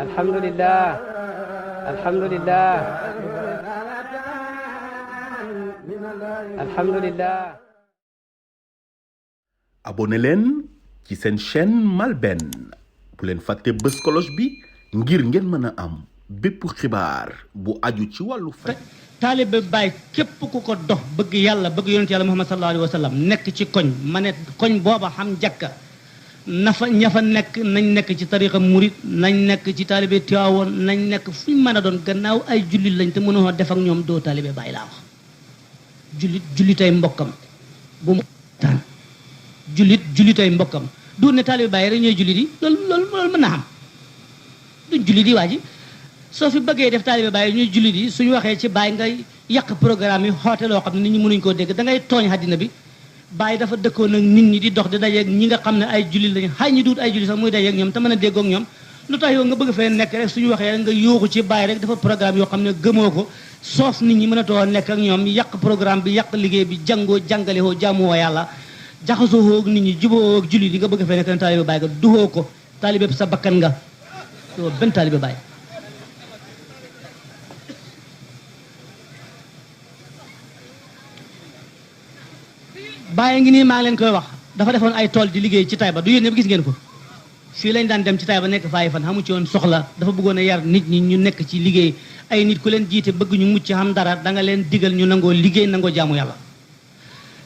alhamdulillah alhamdulillah alhamdulillah. abonné leen ci seen chaîne MALBN bu leen fàtte bës cloche bi ngir ngeen mën a am bépp xibaar bu aju ci wàllu faj. taalibe Baay képp ku ko dox bëgg yàlla bëgg yonent yàlla Muhammad sallallahu alayhi wa sallam nekk ci koñ ma ne koñ booba xam jàkka na fa ña fa nekk nañ nekk ci tariqa murit nañ nekk ci taalibe Tiwaawoon nañ nekk fu ñu mën a doon gannaaw ay jullit lañ te mënoo def ak ñoom doo taalibe Baay laa wax. jullitay mbokkam bu mu taan jullitay mbokkam du ne taalibe Baay rek ñooy jullit yi loolu mën na xam duñ jullit yi waa ji soo fi bëggee def taalibe Baay ñuy jullit yi suñu waxee ci Baay ngay yàq programme yi xoote loo xam ne nit ñi mënuñ koo dégg da ngay tooñ àddina bi. Baay dafa dëkkoon ak nit ñi di dox di dajeeg ñi nga xam ne ay jullit lañu xay ñi duut ay jullit sax muy dajeeg ñoom te mën a déggoog ñoom lu tax yow nga bëgg fee nekk rek suñu waxee nga yóoxu ci Baay rek dafa programme yoo xam ne gëmoo ko soof nit ñi mën a too nekk ak ñoom yàq programme bi yàq liggéey bi jàngoo jàngale woo jaamuwoo yàlla jaxasoo ak nit ñi juboo ak jullit yi nga bëgg fee nekk ne taalibe Baay nga duxoo ko taalibe sa bakkan nga doo benn taalibe Baay. Baay ngi nii maa ngi leen koy wax dafa defoon ay tool di liggéey ci Taïba du yéen ñëpp gis ngeen ko fii lañ daan dem ci Taïba nekk faay fan xamu ci woon soxla dafa bëggoon a yar nit ñi ñu nekk ci liggéey ay nit ku leen jiite bëgg ñu mucc xam dara da nga leen digal ñu nangoo liggéey nangoo jaamu yàlla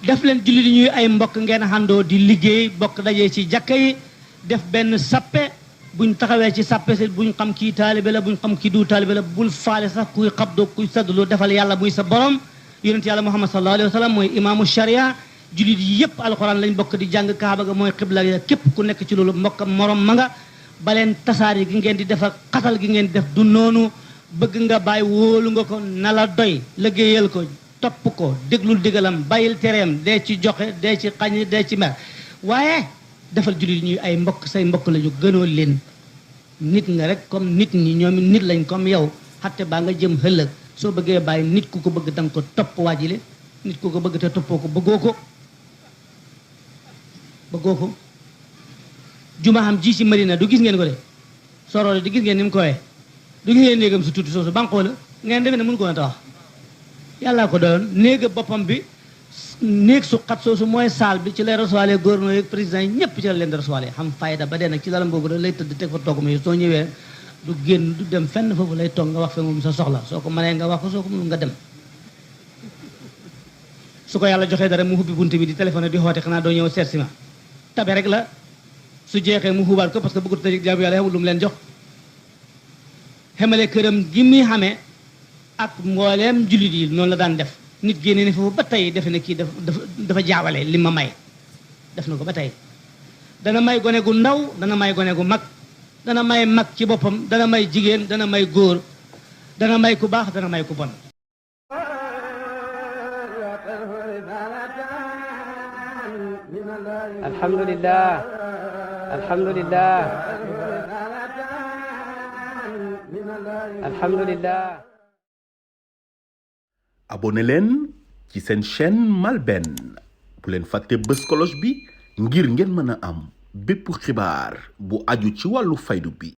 def leen jullit ñuy ay mbokk ngeen xandoo di liggéey bokk dajee ci jàkka yi def benn sappe buñ taxawee ci sappe si buñ xam kii taalibe la buñ xam kii du taalibe la bul faale sax kuy xabdoo kuy saddlu defal yàlla muy sa borom yonent yàlla Muhammad sallallahu alayhi wa sallam mooy imaamu sharia jullit yi yëpp alxuraan lañ bokk di jàng kaaba ga mooy xibla ga képp ku nekk ci loolu mbokkam morom ma nga baleen tasaar yi gi ngeen di def ak xatal gi ngeen di def du noonu bëgg nga Baay wóolu nga ko na la doy liggéeyal ko topp ko déglul digalam bàyyil tereem dee ci joxe dee ci xañ dee ci mer waaye defal jullit ñuy ay mbokk say mbokk lañu gënoo leen nit nga rek comme nit ñi ñoom nit lañ comme yow xatte baa nga jëm ëllëg soo bëggee Baay nit ku ko bëgg danga ko topp waajile nit ku ko bëgg te toppoo ko bëggoo ko juma xam ji ci Marina du gis ngeen ko de soroole di gis ngeen ni mu koyee du gis ngeen néegam su tuuti soosu banqoo la ngeen defe ne mënu ko na tawax yàllaa ko doyoon néega boppam bi néeg su xat soosu mooy saal bi ci lay recevoir gouverneur yi président yi ñëpp ci la leen di recevoir xam fayda ba dee nag ci lalam boobu rek lay tëdd teg fa toog mi soo ñëwee du génn du dem fenn foofu lay toog nga wax fe moom sa soxla soo ko mënee nga wax ko soo ko mënul nga dem su ko yàlla joxee dara mu hubbi bunt bi di téléphoné di xoote xanaa doo ñëw seet si ma tabe rek la su jeexee mu xubaat ko parce que bëggut tëj jaamu yàlla xamul lu mu leen jox xemale këram gi muy xamee ak mbooleem jullit yi noonu la daan def nit génne ne foofu ba tey defe ne kii dafa jaawale li ma may def na ko ba tey dana may gone gu ndaw dana may gone gu mag dana may mag ci boppam dana may jigéen dana may góor dana may ku baax dana may ku bon alhamdulillah alhamdulillah alhamdulillah. abonné leen ci seen chaîne MALBN bu leen fàtte bës cloche bi ngir ngeen mën a am bépp xibaar bu aju ci wàllu faydu bi.